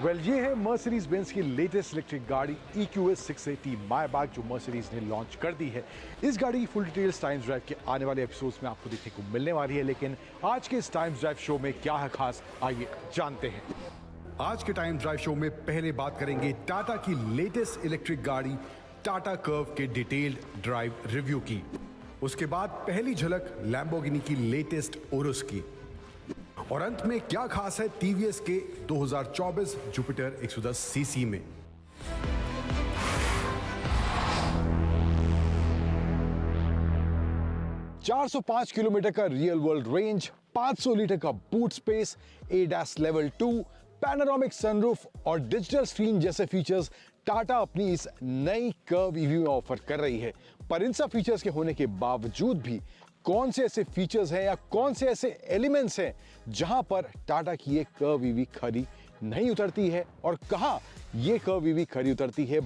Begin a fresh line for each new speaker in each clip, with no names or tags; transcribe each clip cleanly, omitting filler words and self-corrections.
ये है Mercedes Benz की लेटेस्ट इलेक्ट्रिक गाड़ी EQS 680 मायबैक जो मर्सिडीज ने लॉन्च कर दी है। इस गाड़ी की फुल डिटेल्स टाइम्स ड्राइव के आने वाले एपिसोड्स में आपको देखने को मिलने वाली है, लेकिन आज के इस टाइम्स ड्राइव शो में क्या है खास, आइए जानते हैं। आज के टाइम्स ड्राइव शो में पहले बात करेंगे टाटा की लेटेस्ट इलेक्ट्रिक गाड़ी टाटा कर्व के डिटेल्ड ड्राइव रिव्यू की। उसके बाद पहली झलक लैम्बोर्गिनी की लेटेस्ट ओरुस की, और अंत में क्या खास है टीवीएस के 2024 जुपिटर 110 सीसी में। $405 किलोमीटर का रियल वर्ल्ड रेंज, 500 लीटर का boot space, ADAS level 2, panoramic sunroof और डिजिटल स्क्रीन जैसे फीचर्स टाटा अपनी इस नई कर्व ईवी में ऑफर कर रही है। पर इन सब फीचर्स के होने के बावजूद भी कौन से ऐसे फीचर्स हैं या कौन से ऐसे एलिमेंट्स हैं जहां पर टाटा की ये कर्व ईवी खरी नहीं उतरती है, और कहां ये कर्व ईवी खरी उतरती है।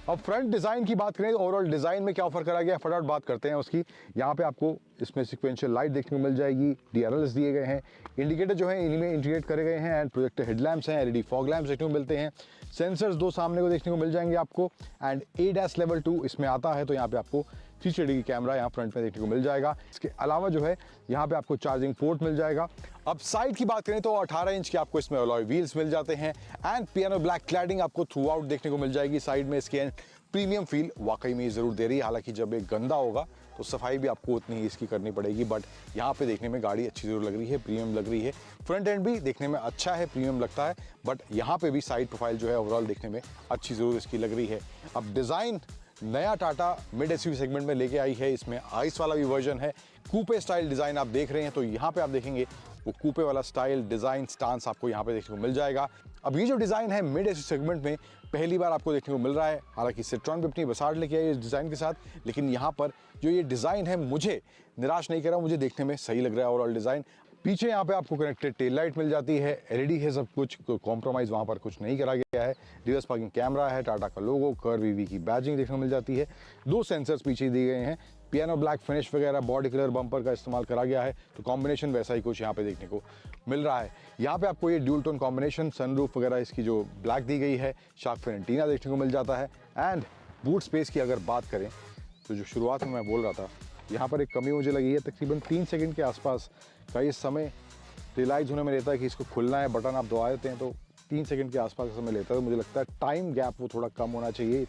अब फ्रंट डिजाइन की बात करें तो ओवरऑल डिजाइन में क्या ऑफर करा गया है, फटाफट बात करते हैं उसकी। यहाँ पे आपको इसमें सिक्वेंशियल लाइट देखने को मिल जाएगी, DRLs दिए गए हैं, इंडिकेटर जो है इन्हीं में इंटीग्रेट करे गए हैं, एंड प्रोजेक्टर हेडलैम्प्स हैं, LED फॉग लैम्प्स देखने को मिलते हैं, सेंसर्स दो सामने को देखने को मिल जाएंगे आपको, एंड ADAS लेवल 2 इसमें आता है। तो यहाँ पे आपको 360 कैमरा यहाँ फ्रंट में देखने को मिल जाएगा। इसके अलावा जो है यहाँ पे आपको चार्जिंग पोर्ट मिल जाएगा। अब साइड की बात करें तो 18 इंच के आपको इसमें अलॉय व्हील्स मिल जाते हैं, एंड पियानो ब्लैक क्लैडिंग आपको थ्रू आउट देखने को मिल जाएगी। साइड में इसके प्रीमियम फील वाकई में जरूर दे रही है, हालांकि जब एक गंदा होगा तो सफाई भी आपको उतनी ही इसकी करनी पड़ेगी, बट यहाँ पे देखने में गाड़ी अच्छी जरूर लग रही है, प्रीमियम लग रही है। फ्रंट एंड भी देखने में अच्छा है, प्रीमियम लगता है, बट यहाँ पे भी साइड प्रोफाइल जो है ओवरऑल देखने में अच्छी जरूर इसकी लग रही है। अब डिजाइन नया टाटा मिड एसयूवी सेगमेंट में लेके आई है, इसमें आइस वाला भी वर्जन है, कूपे स्टाइल डिजाइन आप देख रहे हैं। तो यहाँ पे आप देखेंगे वो कूपे वाला स्टाइल डिजाइन स्टांस आपको यहाँ पे देखने को मिल जाएगा। अब ये जो डिजाइन है मिड एसयूवी सेगमेंट में पहली बार आपको देखने को मिल रहा है, हालांकि सिट्रॉन भी अपनी बसाड़ लेके आई इस डिजाइन के साथ, लेकिन यहाँ पर जो ये डिजाइन है मुझे निराश नहीं कर रहा, मुझे देखने में सही लग रहा है ओवरऑल डिजाइन। पीछे यहाँ पे आपको कनेक्टेड टेल लाइट मिल जाती है, LED है सब कुछ, कॉम्प्रोमाइज वहाँ पर कुछ नहीं करा गया है। रिवर्स पार्किंग कैमरा है, टाटा का लोगो, कर्व ईवी की बैजिंग देखने को मिल जाती है। दो सेंसर्स पीछे दिए गए हैं, पियानो ब्लैक फिनिश वगैरह, बॉडी कलर बम्पर का इस्तेमाल करा गया है, तो कॉम्बिनेशन वैसा ही कुछ यहाँ पे देखने को मिल रहा है। यहाँ पे आपको ये ड्यूल टोन कॉम्बिनेशन, सनरूफ वगैरह इसकी जो ब्लैक दी गई है, शार्क फिन एंटीना देखने को मिल जाता है। एंड बूट स्पेस की अगर बात करें तो जो शुरुआत में मैं बोल रहा था, यहाँ पर एक कमी मुझे लगी है, तकरीबन 3 सेकंड के आसपास का ये समय रियलाइज होने में लेता है कि इसको खुलना है, बटन आप दबा देते हैं तो 3 सेकंड के आसपास का समय लेता है। तो मुझे लगता है टाइम गैप वो थोड़ा कम होना चाहिए।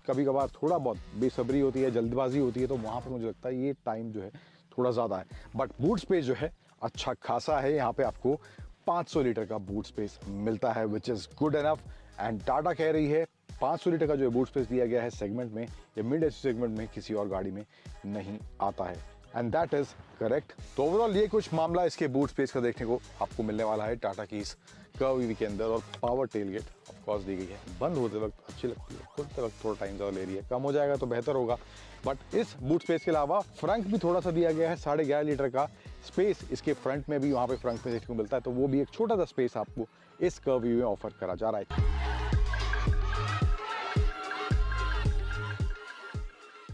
कभी कभार थोड़ा बहुत बेसब्री होती है, जल्दबाजी होती है, तो वहाँ पर मुझे लगता है ये टाइम जो है थोड़ा ज़्यादा है। बट बूट स्पेस जो है अच्छा खासा है, यहाँ पे आपको 500 लीटर का बूट स्पेस मिलता है, which is good enough. And Tata कह रही है 500 लीटर का जो बूट स्पेस दिया गया है सेगमेंट में, ये मिड एसयूवी सेगमेंट में किसी और गाड़ी में नहीं आता है, एंड दैट इज करेक्ट। तो ओवरऑल ये कुछ मामला इसके बूट स्पेस का देखने को आपको मिलने वाला है टाटा की इस कर्व ईवी के अंदर। और पावर टेलगेट ऑफ कोर्स दी गई है, बंद होते वक्त अच्छी लगती है, खुलते वक्त थोड़ा टाइम ज़्यादा ले रही है, कम हो जाएगा तो बेहतर होगा। बट इस बूट स्पेस के अलावा फ्रंट भी थोड़ा सा दिया गया है, 11.5 लीटर का स्पेस इसके फ्रंट में भी वहाँ पे फ्रंट में देखने को मिलता है, तो वो भी एक छोटा सा स्पेस आपको इस कर्व ईवी में ऑफर करा जा रहा है।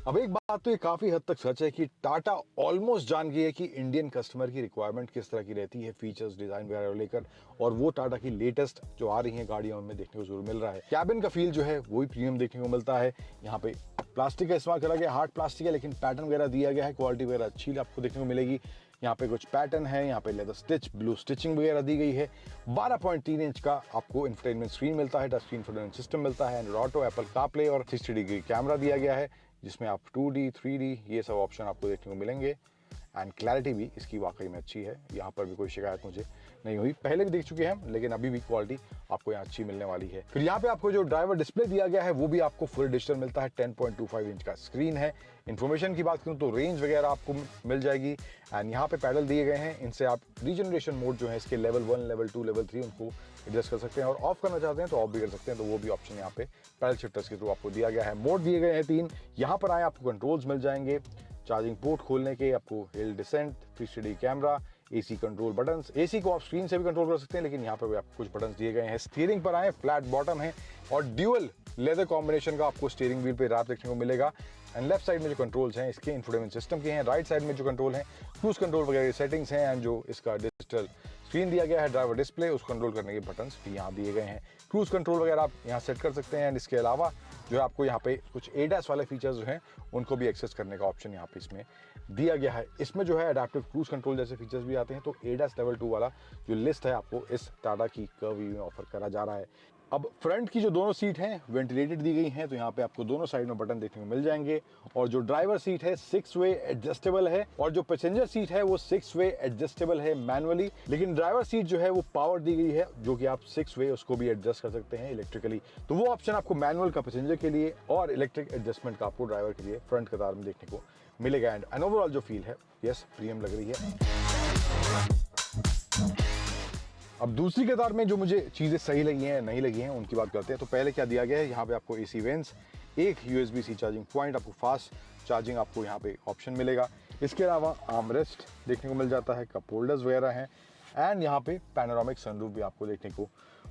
अब एक बात तो ये काफी हद तक सच है कि टाटा ऑलमोस्ट जान गई है कि इंडियन कस्टमर की रिक्वायरमेंट किस तरह की रहती है, फीचर्स डिजाइन वगैरह लेकर, और वो टाटा की लेटेस्ट जो आ रही हैं गाड़ियों में देखने को जरूर मिल रहा है। कैबिन का फील जो है वही प्रीमियम देखने को मिलता है। यहाँ पे प्लास्टिक का इस्तेमाल करा गया, हार्ड प्लास्टिक है, लेकिन पैटर्न वगैरह दिया गया है, क्वालिटी वगैरह अच्छी आपको देखने को मिलेगी। यहाँ पे कुछ पैटर्न है, यहाँ पे लेदर स्टिच, ब्लू स्टिचिंग वगैरह दी गई है। 12.3 इंच का आपको इंफोटेनमेंट स्क्रीन मिलता है, टच स्क्रीन इंफोटेनमेंट सिस्टम मिलता है, एंड्रॉइड ऑटो, एप्पल कारप्ले और 360 डिग्री कैमरा दिया गया है, जिसमें आप 2D 3D ये सब ऑप्शन आपको देखने को मिलेंगे। एंड क्लैरिटी भी इसकी वाकई में अच्छी है, यहाँ पर भी कोई शिकायत मुझे नहीं हुई। पहले भी देख चुके हैं हम, लेकिन अभी भी क्वालिटी आपको यहाँ अच्छी मिलने वाली है। फिर यहाँ पे आपको जो ड्राइवर डिस्प्ले दिया गया है वो भी आपको फुल डिजिटल मिलता है, 10.25 इंच का स्क्रीन है। इन्फॉर्मेशन की बात करूँ तो रेंज वगैरह आपको मिल जाएगी, एंड यहाँ पे पैडल दिए गए हैं, इनसे आप रीजनरेशन मोड जो है इसके लेवल 1, लेवल 2, लेवल 3 उनको एडजस्ट कर सकते हैं, और ऑफ करना चाहते हैं तो ऑफ भी कर सकते हैं, तो वो भी ऑप्शन यहाँ पे पैडल शिफ्टर्स के थ्रू आपको दिया गया है। मोड दिए गए हैं 3, यहाँ पर आए आपको कंट्रोल्स मिल जाएंगे, चार्जिंग पोर्ट खोलने के, आपको hill descent, 360 camera, AC control buttons. AC को आप स्क्रीन से भी कंट्रोल कर सकते हैं, लेकिन यहाँ पे भी आपको कुछ बटन्स दिए गए हैं। स्टीयरिंग पर आए, फ्लैट बॉटम है और ड्यूअल लेदर कॉम्बिनेशन का आपको स्टीयरिंग व्हील पे रैप देखने को मिलेगा। एंड लेफ्ट साइड में जो कंट्रोल्स हैं इसके इंफोटेनमेंट सिस्टम के हैं। राइट साइड में जो कंट्रोल हैं क्रूज कंट्रोल वगैरह की सेटिंग्स हैं। एंड जो इसका डिजिटल स्क्रीन दिया गया है ड्राइवर डिस्प्ले, उसको कंट्रोल करने के बटन्स भी यहाँ दिए गए हैं। क्रूज कंट्रोल वगैरह आप यहाँ सेट कर सकते हैं। एंड इसके अलावा जो है आपको यहाँ पे कुछ ADAS वाले फीचर्स जो हैं उनको भी एक्सेस करने का ऑप्शन यहाँ पे इसमें दिया गया है। इसमें जो है अडैप्टिव क्रूज कंट्रोल जैसे फीचर्स भी आते हैं। तो ADAS लेवल 2 वाला जो लिस्ट है आपको इस टाटा की कर्व ईवी में ऑफर करा जा रहा है। अब फ्रंट की जो दोनों सीट हैं वेंटिलेटेड दी गई हैं, तो यहाँ पे आपको दोनों साइड में बटन देखने को मिल जाएंगे। और जो ड्राइवर सीट है 6 वे एडजस्टेबल है और जो पैसेंजर सीट है वो 6 वे एडजस्टेबल है मैनुअली। लेकिन ड्राइवर सीट जो है वो पावर दी गई है, जो कि आप 6 वे उसको भी एडजस्ट कर सकते हैं इलेक्ट्रिकली। तो वो ऑप्शन आपको मैनुअल का पैसेंजर के लिए और इलेक्ट्रिक एडजस्टमेंट का आपको ड्राइवर के लिए फ्रंट कतार में देखने को मिलेगा। एंड ओवरऑल जो फील है यस प्रीमियम लग रही है। अब दूसरी कतार में जो मुझे चीज़ें सही लगी हैं नहीं लगी हैं उनकी बात करते हैं। तो पहले क्या दिया गया है, यहाँ पे आपको AC वेंट्स, एक USB-C चार्जिंग पॉइंट, आपको फास्ट चार्जिंग आपको यहाँ पे ऑप्शन मिलेगा। इसके अलावा आर्मरेस्ट देखने को मिल जाता है, कप होल्डर्स वगैरह हैं। एंड यहाँ पे पैनोरामिक सनरूफ भी आपको देखने को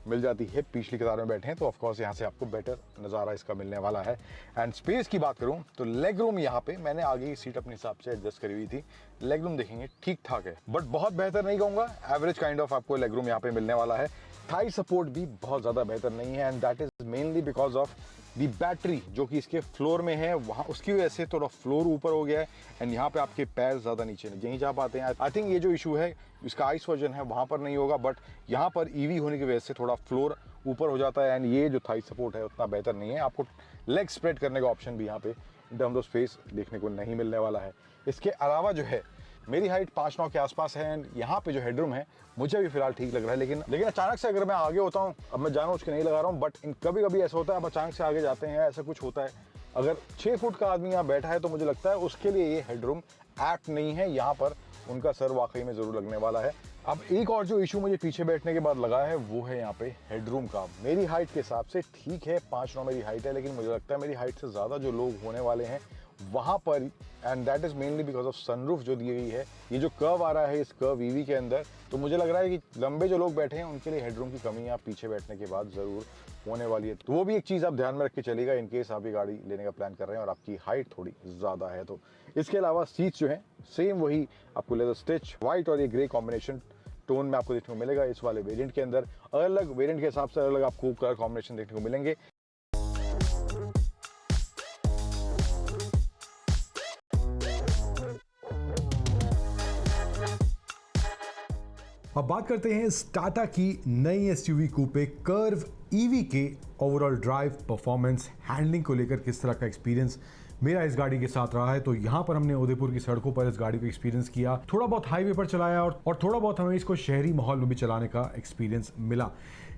मिल जाती है। पिछली कतार में बैठे हैं तो ऑफकोर्स यहाँ से आपको बेटर नज़ारा इसका मिलने वाला है। एंड स्पेस की बात करूँ तो लेग रूम यहाँ पे मैंने आगे की सीट अपने हिसाब से एडजस्ट करी हुई थी। लेग रूम देखेंगे ठीक ठाक है, बट बहुत बेहतर नहीं कहूँगा, एवरेज काइंड ऑफ आपको लेग रूम यहाँ पे मिलने वाला है। थाई सपोर्ट भी बहुत ज़्यादा बेहतर नहीं है। And that is mainly because of the battery जो कि इसके फ्लोर में है, वहाँ उसकी वजह से थोड़ा फ्लोर ऊपर हो गया है। एंड यहाँ पे आपके पैर ज़्यादा नीचे नहीं जा पाते हैं। आई थिंक ये जो इशू है इसका आइस वर्जन है वहाँ पर नहीं होगा, बट यहाँ पर EV होने की वजह से थोड़ा फ्लोर ऊपर हो जाता है। एंड ये जो थाई सपोर्ट है उतना बेहतर नहीं है। आपको लेग स्प्रेड करने का ऑप्शन भी यहाँ पे इन टर्म्स ऑफ स्पेस देखने को नहीं मिलने वाला है। इसके अलावा जो है मेरी हाइट 5'9" के आसपास है। एंड यहाँ पे जो हेडरूम है मुझे भी फिलहाल ठीक लग रहा है। लेकिन अचानक से अगर मैं आगे होता हूँ, अब मैं जानबूझ के नहीं लगा रहा हूँ, बट कभी कभी ऐसा होता है, आप अचानक से आगे जाते हैं, ऐसा कुछ होता है, अगर 6 फुट का आदमी यहाँ बैठा है तो मुझे लगता है उसके लिए ये हेडरूम ऐप्ट नहीं है। यहाँ पर उनका सर वाकई में ज़रूर लगने वाला है। अब एक और जो इशू मुझे पीछे बैठने के बाद लगा है वो है यहाँ पे हेडरूम का। मेरी हाइट के हिसाब से ठीक है, 5'9" मेरी हाइट है, लेकिन मुझे लगता है मेरी हाइट से ज़्यादा जो लोग होने वाले हैं वहाँ पर, and that is mainly because of sunroof जो दी गई है। ये जो कर्व आ रहा है इस कर्व EV के अंदर, तो मुझे लग रहा है कि लंबे जो लोग बैठे हैं उनके लिए हेडरूम की कमी आप पीछे बैठने के बाद ज़रूर होने वाली है। तो वो भी एक चीज़ आप ध्यान में रख के चलिएगा इन केस आप ये गाड़ी लेने का प्लान कर रहे हैं और आपकी हाइट थोड़ी ज़्यादा है तो। इसके अलावा सीट्स जो हैं सेम वही आपको लेदर स्टिच वाइट और ये ग्रे कॉम्बिनेशन टोन में आपको देखने को मिलेगा इस वाले वेरिएंट के अंदर। अलग अलग वेरिएंट के हिसाब से अलग अलग आपको कलर कॉम्बिनेशन देखने को मिलेंगे।
अब बात करते हैं इस टाटा की नई SUV कूपे कर्व EV के ओवरऑल ड्राइव, परफॉर्मेंस, हैंडलिंग को लेकर किस तरह का एक्सपीरियंस मेरा इस गाड़ी के साथ रहा है। तो यहाँ पर हमने उदयपुर की सड़कों पर इस गाड़ी को एक्सपीरियंस किया, थोड़ा बहुत हाईवे पर चलाया और थोड़ा बहुत हमें इसको शहरी माहौल में भी चलाने का एक्सपीरियंस मिला।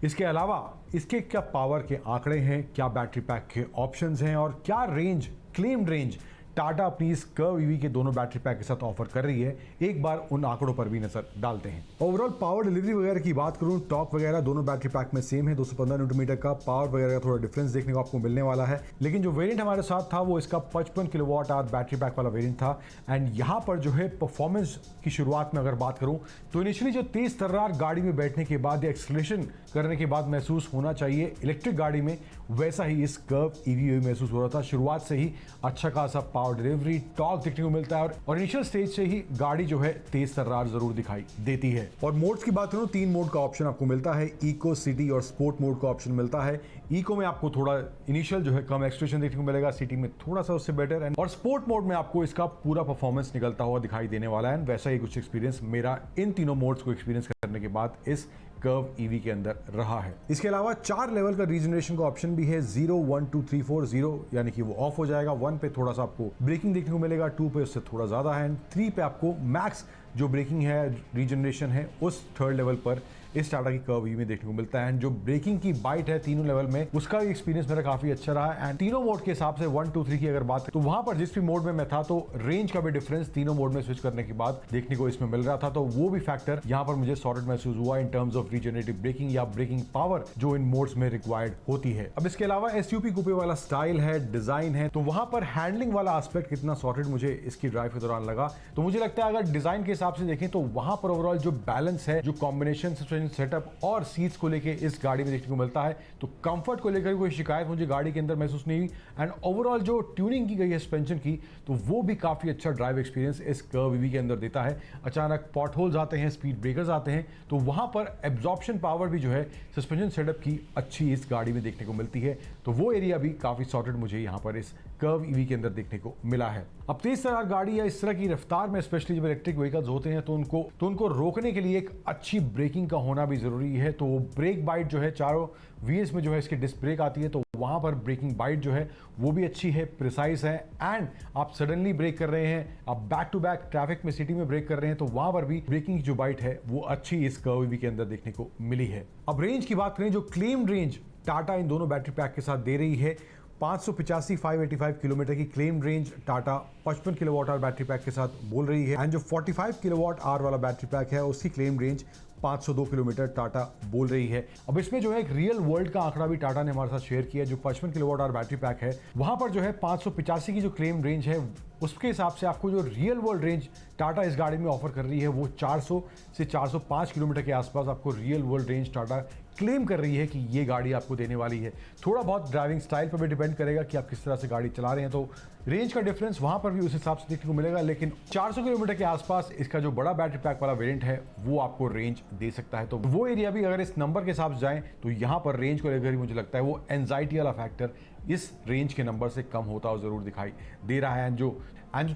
इसके अलावा इसके क्या पावर के आंकड़े हैं, क्या बैटरी पैक के ऑप्शंस हैं और क्या रेंज, क्लेम्ड रेंज टाटा अपनी इस कर्व EV के दोनों बैटरी पैक के साथ ऑफर कर रही है, एक बार उन आंकड़ों पर भी नजर डालते हैं। ओवरऑल पावर डिलीवरी वगैरह की बात करूं, टॉर्क वगैरह दोनों बैटरी पैक में सेम है। 215 न्यूटन का पावर वगैरह का थोड़ा डिफरेंस देखने को आपको मिलने वाला है। लेकिन जो वेरिएंट हमारे साथ था वो इसका 55 किलोवाट आवर बैटरी पैक वाला वेरिएंट था। एंड यहाँ पर जो है परफॉर्मेंस की शुरुआत में अगर बात करूं तो इनिशियली जो तेज तर्रार गाड़ी में बैठने के बाद या एक्सेलरेशन करने के बाद महसूस होना चाहिए इलेक्ट्रिक गाड़ी में, वैसा ही इस कर्व EV में महसूस हो रहा था। शुरुआत से ही अच्छा खासा पावर डिलीवरी, टॉर्क देखने को मिलता है और इनिशियल स्टेज से ही गाड़ी जो है तेज तर्रार जरूर दिखाई देती है। और मोड्स की बात करूं, 3 मोड का ऑप्शन आपको मिलता है, इको, सिटी और स्पोर्ट मोड का ऑप्शन मिलता है। इको में आपको थोड़ा इनिशियल जो है कम एक्सट्रेशन देखने को मिलेगा, सिटी में थोड़ा सा उससे बेटर, और स्पोर्ट मोड में आपको इसका पूरा परफॉर्मेंस निकलता हुआ दिखाई देने वाला है। वैसा ही कुछ एक्सपीरियंस मेरा इन तीनों मोड्स को एक्सपीरियंस करने के बाद इस कर्व EV के अंदर रहा है। इसके अलावा 4 लेवल का रीजनरेशन का ऑप्शन भी है। 0, 1, 2, 3, 4, 0 यानी कि वो ऑफ हो जाएगा। 1 पे थोड़ा सा आपको ब्रेकिंग देखने को मिलेगा, 2 पे उससे थोड़ा ज्यादा है, 3 पे आपको मैक्स जो ब्रेकिंग है, रीजनरेशन है, उस 3rd लेवल पर इस टाटा की कर्व EV में देखने को मिलता है। एंड जो ब्रेकिंग की बाइट है तीनों लेवल में, उसका एक्सपीरियंस मेरा काफी अच्छा रहा। एंड तीनों मोड के हिसाब से 1, 2, 3 की अगर बात तो वहां पर जिस भी मोड में मैं था तो रेंज का भी डिफरेंस तीनों मोड में स्विच करने के बाद देखने को इसमें मिल रहा था। तो वो भी फैक्टर यहाँ पर मुझे सॉर्टेड महसूस हुआ in terms of regenerative braking या ब्रेकिंग पावर जो इन मोड्स में रिक्वायर्ड होती है। अब इसके अलावा SUV कूपे वाला स्टाइल है, डिजाइन है, तो वहां पर हैंडलिंग वाला एस्पेक्ट कितना सॉर्टेड मुझे इसकी ड्राइव के दौरान लगा। तो मुझे लगता है अगर डिजाइन के हिसाब से देखें तो वहां पर ओवरऑल जो बैलेंस है, जो कॉम्बिनेशन सस्पेंशन सेटअप और सीट्स को लेके इस गाड़ी में देखने को मिलता है, तो कंफर्ट को लेकर कोई शिकायत मुझे गाड़ी के अंदर महसूस नहीं हुई। एंड ओवरऑल जो ट्यूनिंग की गई है सस्पेंशन की, तो वो भी काफी अच्छा ड्राइव एक्सपीरियंस इस कर्व ईवी के अंदर देता है। अचानक पॉट होल्स आते हैं, स्पीड ब्रेकर्स आते हैं, तो वहां पर एब्जॉर्प्शन पावर भी जो है सस्पेंशन सेटअप की अच्छी इस गाड़ी में देखने को मिलती है। तो वो एरिया भी काफी सॉर्टेड मुझे यहाँ पर इस कर्व ईवी के अंदर देखने को मिला है। अब तेज रफ्तार गाड़ी या इस तरह की रफ्तार में स्पेशली जब इलेक्ट्रिक व्हीकल्स होते हैं तो उनको रोकने के लिए एक अच्छी ब्रेकिंग का होना भी जरूरी है। तो ब्रेक बाइट जो है, चारों व्हील्स में जो है इसकी डिस्क ब्रेक आती है, तो वहां पर ब्रेकिंग बाइट जो है वो भी अच्छी है, प्रिसाइज है। एंड आप सडनली ब्रेक कर रहे हैं, आप बैक टू बैक ट्रैफिक में सिटी में ब्रेक कर रहे हैं, तो वहां पर भी ब्रेकिंग की जो बाइट है वो अच्छी इस कर्व ईवी के अंदर देखने को मिली है। अब रेंज की बात करें, जो क्लेम्ड रेंज टाटा इन दोनों बैटरी पैक के साथ दे रही है, 585 किलोमीटर की claimed range Tata 55 kilowatt hour battery pack के साथ बोल रही है। एंड जो 45 किलोवाट आवर वाला बैटरी पैक है उसकी क्लेम्ड रेंज 502 किलोमीटर टाटा बोल रही है। अब इसमें जो है एक रियल वर्ल्ड का आंकड़ा भी टाटा ने हमारे साथ शेयर किया। जो 55 किलोवाट आवर बैटरी पैक है वहां पर जो है 585 की जो क्लेम रेंज है, उसके हिसाब से आपको जो रियल वर्ल्ड रेंज टाटा इस गाड़ी में ऑफर कर रही है वो 400 से 405 किलोमीटर के आसपास आपको real world range Tata claim कर रही है कि ये गाड़ी आपको देने वाली है। थोड़ा बहुत ड्राइविंग स्टाइल पर भी डिपेंड करेगा कि आप किस तरह से गाड़ी चला रहे हैं, तो रेंज का डिफरेंस वहां पर भी उस हिसाब से देखने को मिलेगा। लेकिन 400 किलोमीटर के आसपास इसका जो बड़ा बैटरी पैक वाला वेरिएंट है वो आपको रेंज दे सकता है। तो वो एरिया भी अगर इस नंबर के हिसाब से जाएं तो यहाँ पर रेंज को लेकर ही मुझे लगता है वो एंजाइटी वाला फैक्टर इस रेंज के नंबर से कम होता हुआ जरूर दिखाई दे रहा है। जो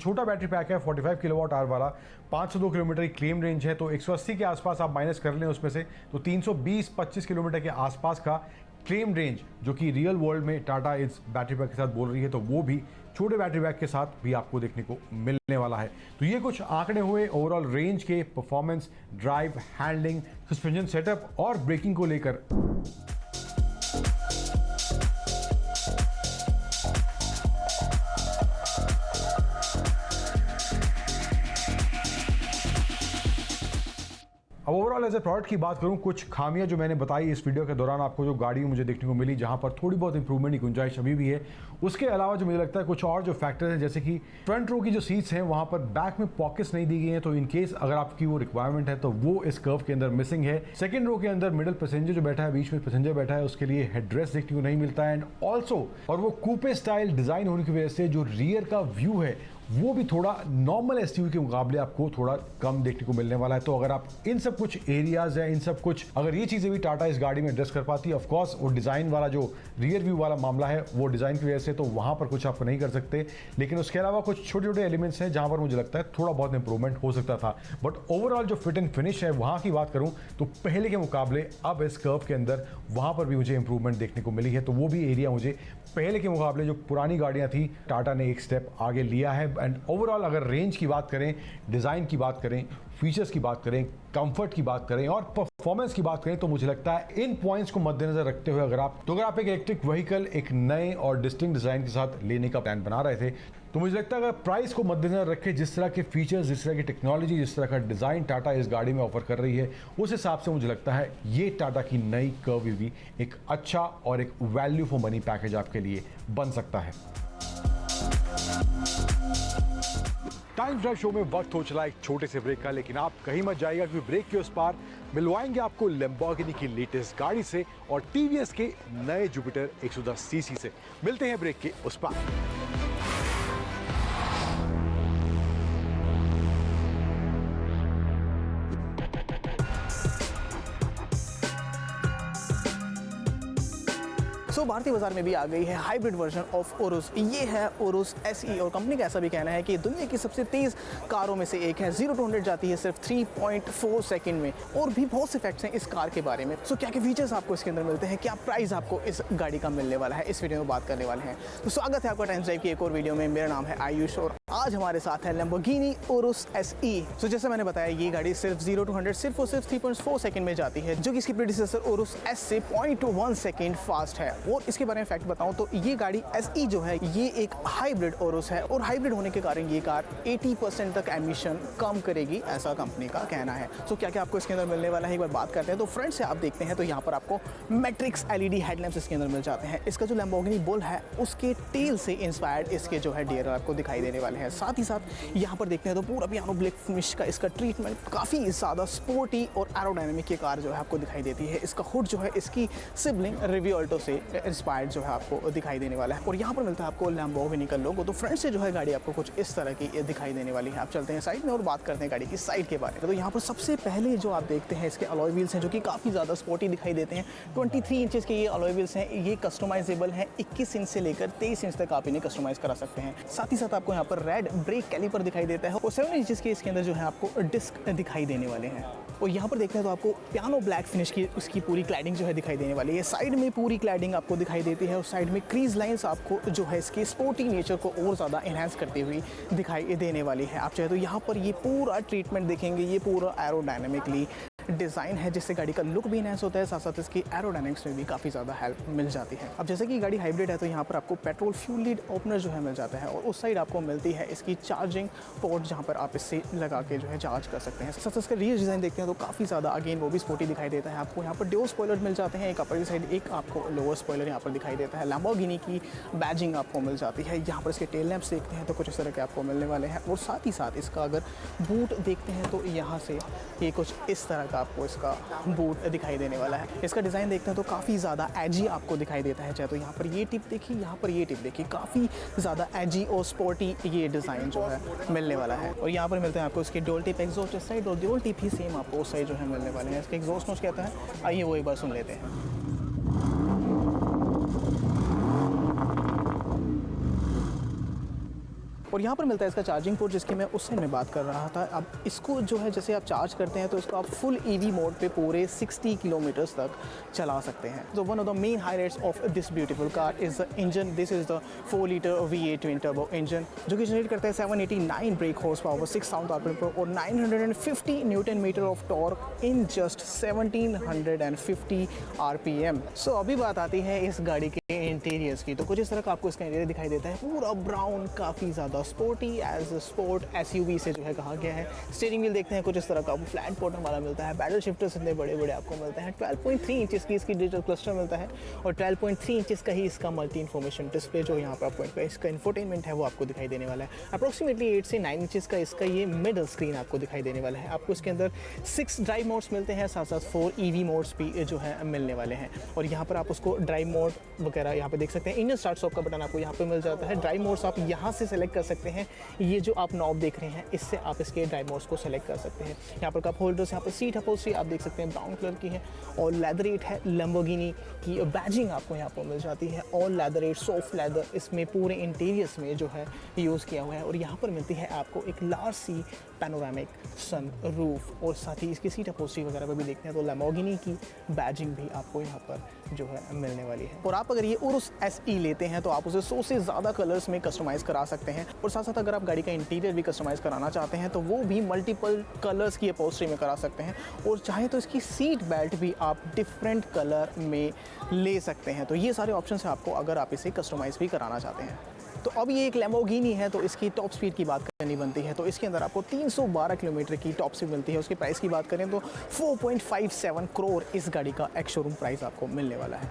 छोटा बैटरी पैक है 45 किलोवाट आवर वाला, 502 किलोमीटर की क्लेम रेंज है, तो 180 के आसपास आप माइनस कर लें उसमें से, तो 320-25 किलोमीटर के आसपास का क्लेम रेंज जो कि रियल वर्ल्ड में टाटा इस बैटरी पैक के साथ बोल रही है, तो वो भी छोटे बैटरी पैक के साथ भी आपको देखने को मिलने वाला है। तो ये कुछ आंकड़े हुए ओवरऑल रेंज के, performance, drive, handling, suspension setup और ब्रेकिंग को लेकर। अब ओवरऑल एज ए प्रोडक्ट की बात करूं, कुछ खामियां जो मैंने बताई इस वीडियो के दौरान आपको, जो गाड़ी मुझे देखने को मिली जहां पर थोड़ी बहुत इंप्रूवमेंट की गुंजाइश अभी भी है। उसके अलावा जो मुझे लगता है कुछ और जो फैक्टर्स हैं, जैसे कि फ्रंट रो की जो सीट्स हैं वहां पर बैक में पॉकेट्स नहीं दी गई हैं, तो इन केस अगर आपकी वो रिक्वायरमेंट है तो वो इस कर्व के अंदर मिसिंग है। सेकंड रो के अंदर मिडिल पैसेंजर जो बैठा है, बीच में पैसेंजर बैठा है, उसके लिए हेडरेस्ट देखने को नहीं मिलता है। एंड ऑल्सो और वो कूपे स्टाइल डिजाइन होने की वजह से जो रियर का व्यू है वो भी थोड़ा नॉर्मल एसयूवी के मुकाबले आपको थोड़ा कम देखने को मिलने वाला है। तो अगर आप इन सब कुछ एरियाज है, इन सब कुछ अगर ये चीजें भी टाटा इस गाड़ी में एड्रेस कर पाती है, ऑफ कोर्स वो डिजाइन वाला जो रियर व्यू वाला मामला है वो डिजाइन की वजह से तो वहां पर कुछ आप नहीं कर सकते, लेकिन उसके अलावा कुछ छोटे छोटे एलिमेंट्स हैं जहां पर मुझे लगता है थोड़ा बहुत इंप्रूवमेंट हो सकता था। बट ओवरऑल जो फिट एंड फिनिश है वहां की बात करूं तो पहले के मुकाबले अब इस कर्व के अंदर वहां पर भी मुझे इंप्रूवमेंट देखने को मिली है। तो वो भी एरिया मुझे पहले के मुकाबले जो पुरानी गाड़ियां थी टाटा ने एक स्टेप आगे लिया है। एंड ओवरऑल अगर रेंज की बात करें, डिजाइन की बात करें, फीचर्स की बात करें, कंफर्ट की बात करें और परफॉर्मेंस की बात करें, तो मुझे लगता है इन पॉइंट्स को मद्देनजर रखते हुए अगर आप एक इलेक्ट्रिक व्हीकल एक नए और डिस्टिंक्ट डिजाइन के साथ लेने का प्लान बना रहे थे, तो मुझे लगता है अगर प्राइस को मद्देनजर रखे, जिस तरह के फीचर्स, जिस तरह की टेक्नोलॉजी, जिस तरह का डिजाइन टाटा इस गाड़ी में ऑफर कर रही है, उस हिसाब से मुझे लगता है ये टाटा की नई कर्व ईवी एक अच्छा और एक वैल्यू फॉर मनी पैकेज आपके लिए बन सकता है। टाइम ड्राइव शो में वक्त हो चला एक छोटे से ब्रेक का, लेकिन आप कहीं मत जाइएगा क्योंकि ब्रेक के उस पार मिलवाएंगे आपको लैम्बोर्गिनी की लेटेस्ट गाड़ी से और टीवीएस के नए जुपिटर 110 सीसी से। मिलते हैं ब्रेक के उस पार।
भारतीय बाजार में भी आ गई है हाइब्रिड वर्जन ऑफ ओरुस। ये है ओरुस SE और कंपनी का ऐसा भी कहना है कि दुनिया की सबसे तेज कारों में से एक है। 0 to 100 जाती है सिर्फ 3.4 सेकंड में। और भी बहुत से फैक्ट्स हैं इस कार के बारे में। सो क्या क्या फीचर्स आपको इसके अंदर मिलते हैं, क्या प्राइस आपको इस गाड़ी का मिलने वाला है, इस वीडियो में बात करने वाले हैं। तो स्वागत है आपका टाइम्स ड्राइव की एक और वीडियो में। मेरा नाम है आयुष और आज हमारे साथ है लैम्बोर्गिनी ओरुस SE। सो जैसे मैंने बताया ये गाड़ी सिर्फ 0 to 100 सिर्फ और सिर्फ 3.4 सेकंड में जाती है, जो कि इसकी प्रीडिसेसर ओरुस S से 0.1 सेकंड फास्ट है। और इसके बारे में फैक्ट बताऊं तो ये गाड़ी SE जो है ये एक हाइब्रिड ओरुस है और हाइब्रिड होने के कारण ये कार 80% तक एमिशन कम करेगी, ऐसा कंपनी का कहना है। तो क्या क्या आपको इसके अंदर मिलने वाला है एक बार बात करते हैं। तो फ्रंट से आप देखते हैं तो यहाँ पर आपको मैट्रिक्स LED हेडलैम्प्स इसके अंदर मिल जाते हैं। इसका जो लैम्बोर्गिनी बुल है उसके टेल से इंस्पायर्ड इसके जो है DRL आपको दिखाई देने वाले हैं। साथ ही साथ यहाँ पर देखते हैं तो पूरा पियानो ब्लैक फिनिश का इसका ट्रीटमेंट काफ़ी ज़्यादा स्पोर्टी और एरोडायनेमिक की कार जो है आपको दिखाई देती है। इसका हुड जो है इसकी सिबलिंग रिव्यू ऑल्टो से इंस्पायर्ड जो है आपको दिखाई देने वाला है और यहाँ पर मिलता है आपको लैम्बोर्गिनी का लोगो। तो फ्रंट से जो है गाड़ी आपको कुछ इस तरह की दिखाई देने वाली है। आप चलते हैं साइड में और बात करते हैं गाड़ी की साइड के बारे में। तो यहाँ पर सबसे पहले जो आप देखते हैं इसके अलॉय व्हील्स हैं जो कि काफ़ी ज़्यादा स्पोर्टी दिखाई देते हैं। 23 इंचेस के ये अलॉय व्हील्स हैं, ये कस्टमाइजेबल हैं। 21 इंच से लेकर 23 इंच तक आप इन्हें कस्टमाइज करा सकते हैं। साथ ही साथ आपको यहाँ पर रेड ब्रेक कैलिपर दिखाई देता है और 7 इंचेस के इसके अंदर जो है आपको डिस्क दिखाई देने वाले हैं। और यहाँ पर देखते हैं तो आपको पियानो ब्लैक फिनिश की उसकी पूरी क्लैडिंग जो है दिखाई देने वाली है। साइड में पूरी क्लैडिंग आपको दिखाई देती है और साइड में क्रीज लाइंस आपको जो है इसके स्पोर्टी नेचर को और ज़्यादा एनहांस करती हुई दिखाई देने वाली है। आप चाहे तो यहाँ पर ये पूरा ट्रीटमेंट देखेंगे, ये पूरा एरोडायनेमिकली डिज़ाइन है जिससे गाड़ी का लुक भी इनहैंस होता है, साथ साथ इसकी एरोडायनेमिक्स में भी काफ़ी ज़्यादा हेल्प मिल जाती है। अब जैसे कि गाड़ी हाइब्रिड है तो यहाँ पर आपको पेट्रोल फ्यूल लीड ओपनर जो है मिल जाता है और उस साइड आपको मिलती है इसकी चार्जिंग पोर्ट जहाँ पर आप इससे लगा के जो है चार्ज कर सकते हैं। साथ साथ इसका रियर डिज़ाइन देखते हैं तो काफ़ी ज़्यादा अगेन वो भी स्पोर्टी दिखाई देता है। आपको यहाँ पर दो स्पॉइलर मिल जाते हैं, एक अपर की साइड, एक आपको लोअर स्पॉइलर यहाँ पर दिखाई देता है। लैम्बोर्गिनी की बैजिंग आपको मिल जाती है। यहाँ पर इसके टेल लैंप्स देखते हैं तो कुछ इस तरह के आपको मिलने वाले हैं और साथ ही साथ इसका अगर बूट देखते हैं तो यहाँ से ये कुछ इस तरह का आपको इसका बूट दिखाई देने वाला है। इसका डिज़ाइन देखते हैं तो काफ़ी ज़्यादा एजी आपको दिखाई देता है। चाहे तो यहाँ पर ये टिप देखिए, यहाँ पर ये टिप देखिए, काफ़ी ज़्यादा एजी और स्पोर्टी ये डिज़ाइन जो है मिलने वाला है। और यहाँ पर मिलते हैं आपको इसके डुअल टिप एग्जॉस्ट इस साइड और डुअल टिप ही सेम आपको उस साइड जो है मिलने वाले हैं। इसके एग्जॉस्ट नोच कहता है, आइए वो एक बार सुन लेते हैं। और यहाँ पर मिलता है इसका चार्जिंग पोर्ट जिसकी मैं उस साइड में बात कर रहा था। अब इसको जो है जैसे आप चार्ज करते हैं तो इसको आप फुल EV मोड पे पूरे 60 किलोमीटर्स तक चला सकते हैं। तो one of the main highlights of this beautiful car is the engine. This is the 4 litre V8 twin turbo engine जो कि जनरेट करता है 789 ब्रेक हॉर्स पावर, 6000 आरपीएम पर और 950 newton metre of torque in just 1750 RPM. So अभी बात आती है इस गाड़ी के इंटीरियर्स की। तो कुछ इस तरह का आपको इसका इंटीरियर दिखाई देता है, पूरा ब्राउन, काफ़ी ज़्यादा स्पोर्टी एज स्पोर्ट SUV से जो है कहा गया है। स्टीयरिंग व्हील देखते हैं कुछ इस तरह का आपको फ्लैट बॉटम वाला मिलता है। पैडल शिफ्टर्स इतने बड़े बड़े आपको मिलते हैं। 12.3 इंचेस की इसकी डिजिटल क्लस्टर मिलता है और 12.3 इंचेस का ही इसका मल्टी इन्फॉर्मेशन डिस्प्ले जो यहाँ पर आपको इसका इंफोटेनमेंट है वो आपको दिखाई देने वाला है। अप्रॉक्सीमेटली 8 से 9 इंचेस का इसका ये मिडल स्क्रीन आपको दिखाई देने वाला है। आपको इसके अंदर 6 ड्राइव मोड्स मिलते हैं, साथ साथ 4 EV मोड्स भी जो है मिलने वाले हैं। और यहाँ पर आप उसको ड्राइव मोड वगैरह यहाँ पे देख सकते हैं। इंजन स्टार्ट स्टॉप का बटन आपको यहाँ पे मिल जाता है। ड्राइव मोड्स आप यहाँ से सेलेक्ट कर सकते हैं। ये जो आप नॉब देख रहे हैं इससे आप इसके ड्राइव मोड्स को सेलेक्ट कर सकते हैं। यहाँ पर कप होल्डर्स, यहाँ पर सीट अपहोल्स्ट्री आप देख सकते हैं ब्राउन कलर की है और लेदरेट है। लैम्बोर्गिनी की बैजिंग आपको यहाँ पर मिल जाती है और लेदरेट सॉफ्ट लेदर इसमें पूरे इंटीरियर्स में जो है यूज़ किया हुआ है। और यहाँ पर मिलती है आपको एक लार्ज सी पैनोरामिक सन रूफ और साथ ही इसकी सीट अपहोल्स्ट्री वगैरह पर भी देखते हैं तो लैम्बोर्गिनी की बैजिंग भी आपको यहाँ पर जो है मिलने वाली है। और आप अगर ये उरुस SE लेते हैं तो आप उसे 100 से ज़्यादा कलर्स में कस्टमाइज करा सकते हैं और साथ साथ अगर आप गाड़ी का इंटीरियर भी कस्टमाइज कराना चाहते हैं तो वो भी मल्टीपल कलर्स की अपहोल्स्ट्री में करा सकते हैं और चाहे तो इसकी सीट बेल्ट भी आप डिफरेंट कलर में ले सकते हैं। तो ये सारे ऑप्शन हैं आपको अगर आप इसे कस्टमाइज भी कराना चाहते हैं। तो अब ये एक लैम्बोर्गिनी है तो इसकी टॉप स्पीड की बात करनी बनती है। तो इसके अंदर आपको 312 किलोमीटर की टॉप स्पीड मिलती है। उसके प्राइस की बात करें तो 4.57 करोड़ इस गाड़ी का एक्स शोरूम प्राइस आपको मिलने वाला है।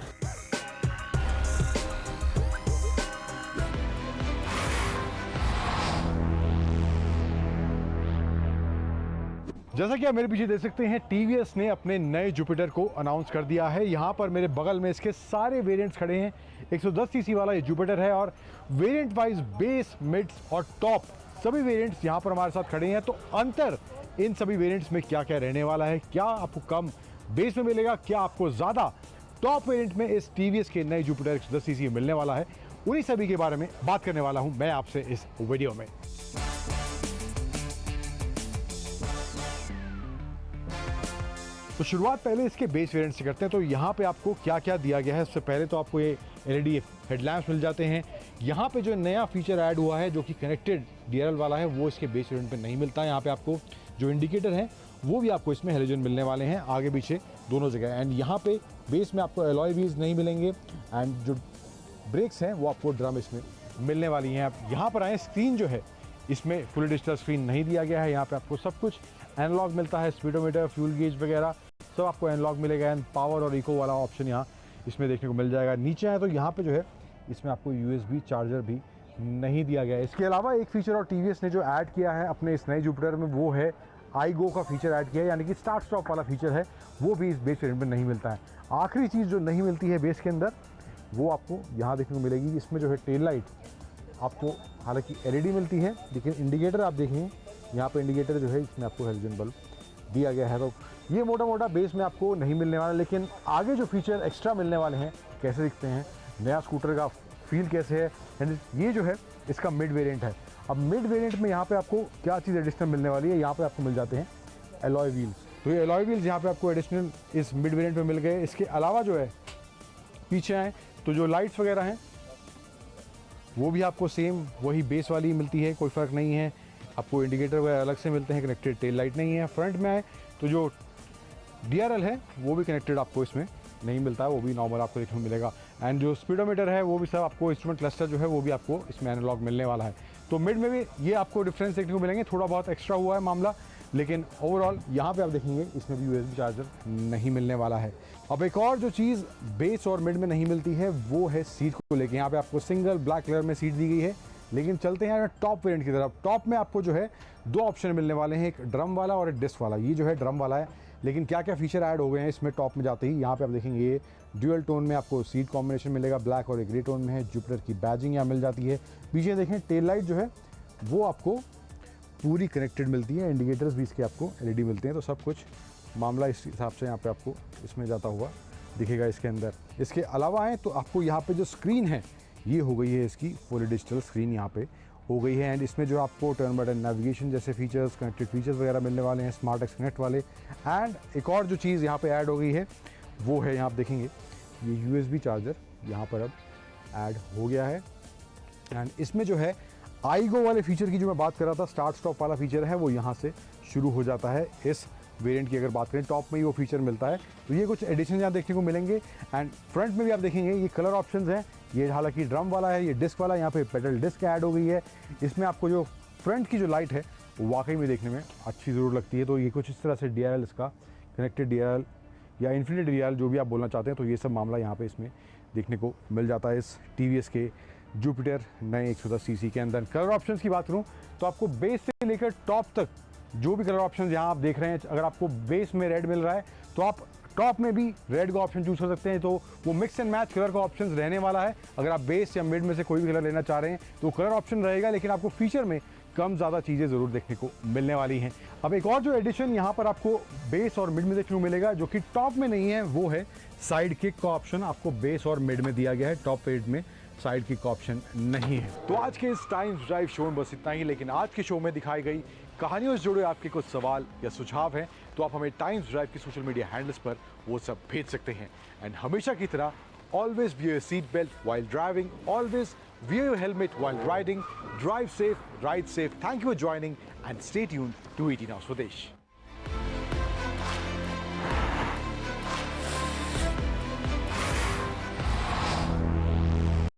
जैसा कि आप मेरे पीछे देख सकते हैं TVS ने अपने नए जुपिटर को अनाउंस कर दिया है। यहाँ पर मेरे बगल में इसके सारे वेरिएंट्स खड़े हैं। 110 सीसी वाला ये जुपिटर है और वेरिएंट वाइज बेस, मिड्स और टॉप सभी वेरिएंट्स यहाँ पर हमारे साथ खड़े हैं। तो अंतर इन सभी वेरिएंट्स में क्या क्या रहने वाला है, क्या आपको कम बेस में मिलेगा, क्या आपको ज़्यादा टॉप वेरिएंट में इस TVS के नए जुपिटर 110 सीसी में मिलने वाला है, उन्हीं सभी के बारे में बात करने वाला हूँ मैं आपसे इस वीडियो में। तो शुरुआत पहले इसके बेस वेरिएंट से करते हैं। तो यहाँ पे आपको क्या क्या दिया गया है। सबसे पहले तो आपको ये LED हेडलैम्प्स मिल जाते हैं। यहाँ पे जो नया फीचर ऐड हुआ है जो कि कनेक्टेड DRL वाला है वो इसके बेस वेरिएंट पे नहीं मिलता है। यहाँ पे आपको जो इंडिकेटर है वो भी आपको इसमें हेलोजन मिलने वाले हैं आगे पीछे दोनों जगह। एंड यहाँ पे बेस में आपको एलॉय व्हील्स नहीं मिलेंगे एंड जो ब्रेक्स हैं वो आपको ड्रम इसमें मिलने वाली हैं। आप यहाँ पर आए, स्क्रीन जो है इसमें फुल डिजिटल स्क्रीन नहीं दिया गया है। यहाँ पे आपको सब कुछ एनालॉग मिलता है, स्पीडोमीटर, फ्यूल गेज वगैरह सब आपको एनालॉग मिलेगा। एंड पावर और इको वाला ऑप्शन यहाँ इसमें देखने को मिल जाएगा। नीचे आए तो यहाँ पे जो है इसमें आपको USB चार्जर भी नहीं दिया गया है। इसके अलावा एक फीचर और TVS ने जो ऐड किया है अपने इस नए जुपिटर में वो है iGo का फीचर ऐड किया है, यानी कि स्टार्ट स्टॉप वाला फीचर है वो भी इस बेस वेरिएंट में नहीं मिलता है। आखिरी चीज़ जो नहीं मिलती है बेस के अंदर वो आपको यहाँ देखने को मिलेगी। इसमें जो है टेल लाइट आपको हालांकि LED मिलती है, लेकिन इंडिकेटर आप देखेंगे यहाँ पे इंडिकेटर जो है इसमें आपको हेलोजन बल्ब दिया गया है। तो ये मोटा मोटा बेस में आपको नहीं मिलने वाला, लेकिन आगे जो फीचर एक्स्ट्रा मिलने वाले हैं कैसे दिखते हैं, नया स्कूटर का फील कैसे है, एंड ये जो है इसका मिड वेरिएंट है। अब मिड वेरिएंट में यहाँ पे आपको क्या चीज़ एडिशनल मिलने वाली है, यहाँ पे आपको मिल जाते हैं एलॉय व्हील्स। तो ये एलॉय व्हील्स यहाँ पे आपको एडिशनल इस मिड वेरिएंट में मिल गए। इसके अलावा जो है पीछे आए तो जो लाइट्स वगैरह हैं वो भी आपको सेम वही बेस वाली मिलती है, कोई फ़र्क नहीं है। आपको इंडिकेटर वगैरह अलग से मिलते हैं, कनेक्टेड टेल लाइट नहीं है। फ्रंट में आए तो जो DRL है वो भी कनेक्टेड आपको इसमें नहीं मिलता है, वो भी नॉर्मल आपको देखने को मिलेगा। एंड जो स्पीडोमीटर है वो भी सब आपको, इंस्ट्रूमेंट क्लस्टर जो है वो भी आपको इसमें एनालॉग मिलने वाला है। तो मिड में भी ये आपको डिफरेंस देखने को मिलेंगे, थोड़ा बहुत एक्स्ट्रा हुआ है मामला, लेकिन ओवरऑल यहाँ पे आप देखेंगे इसमें भी USB चार्जर नहीं मिलने वाला है। अब एक और जो चीज़ बेस और मिड में नहीं मिलती है वो है सीट को लेके। यहाँ पे आपको सिंगल ब्लैक कलर में सीट दी गई है, लेकिन चलते हैं टॉप वेरिएंट की तरफ। टॉप में आपको जो है दो ऑप्शन मिलने वाले हैं, एक ड्रम वाला और एक डिस्क वाला। ये जो है ड्रम वाला है, लेकिन क्या क्या फीचर ऐड हो गए हैं इसमें टॉप में जाते ही यहाँ पे आप देखेंगे ये ड्यूअल टोन में आपको सीट कॉम्बिनेशन मिलेगा, ब्लैक और एक ग्रे टोन में है। जुपिटर की बैजिंग यहाँ मिल जाती है। पीछे देखें टेल लाइट जो है वो आपको पूरी कनेक्टेड मिलती है, इंडिकेटर्स भी इसके आपको LED मिलते हैं। तो सब कुछ मामला इस हिसाब से यहाँ पे आपको इसमें जाता हुआ दिखेगा इसके अंदर। इसके अलावा है तो आपको यहाँ पे जो स्क्रीन है ये हो गई है इसकी फुल डिजिटल स्क्रीन यहाँ पे हो गई है। एंड इसमें जो आपको टर्न बटन नेविगेशन जैसे फीचर्स, कनेक्टेड फीचर्स वगैरह मिलने वाले हैं, स्मार्ट एक्स कनेक्ट वाले। एंड एक और जो चीज़ यहाँ पे ऐड हो गई है वो है, यहाँ आप देखेंगे ये USB चार्जर यहाँ पर अब ऐड हो गया है। एंड इसमें जो है iGo वाले फीचर की जो मैं बात कर रहा था, स्टार्ट स्टॉप वाला फीचर है वो यहाँ से शुरू हो जाता है। इस वेरिएंट की अगर बात करें टॉप में ही वो फीचर मिलता है। तो ये कुछ एडिशन यहाँ देखने को मिलेंगे। एंड फ्रंट में भी आप देखेंगे ये कलर ऑप्शंस हैं, ये हालांकि ड्रम वाला है, ये डिस्क वाला, यहाँ पे पेडल डिस्क ऐड हो गई है। इसमें आपको जो फ्रंट की जो लाइट है वो वाकई में देखने में अच्छी ज़रूर लगती है। तो ये कुछ इस तरह से DRL इसका कनेक्टेड DRL या इन्फिनिटी DRL जो भी आप बोलना चाहते हैं, तो ये सब मामला यहाँ पे इसमें देखने को मिल जाता है इस TVS के जुपिटर नए 110 cc के अंदर। कलर ऑप्शंस की बात करूँ तो आपको बेस से लेकर टॉप तक जो भी कलर ऑप्शंस यहाँ आप देख रहे हैं, अगर आपको बेस में रेड मिल रहा है तो आप टॉप में भी रेड का ऑप्शन चूज कर सकते हैं। तो वो मिक्स एंड मैच कलर का ऑप्शन रहने वाला है। अगर आप बेस या मिड में से कोई भी कलर लेना चाह रहे हैं तो कलर ऑप्शन रहेगा, लेकिन आपको फीचर में कम ज़्यादा चीज़ें ज़रूर देखने को मिलने वाली हैं। अब एक और जो एडिशन यहाँ पर आपको बेस और मिड में देखने को मिलेगा जो कि टॉप में नहीं है, वो है साइड किक का ऑप्शन। आपको बेस और मिड में दिया गया है, टॉप वेरिएंट में साइड किक का ऑप्शन नहीं है। तो आज के इस टाइम्स ड्राइव शो में बस इतना ही, लेकिन आज के शो में दिखाई गई कहानियों से जुड़े आपके कुछ सवाल या सुझाव हैं तो आप हमें टाइम्स ड्राइव की सोशल मीडिया हैंडल्स पर वो सब भेज सकते हैं। एंड हमेशा की तरह always wear seat belt while driving, always wear your helmet while riding, drive safe, ride safe. Thank you for joining and stay tuned to 18 Hours Swadesh.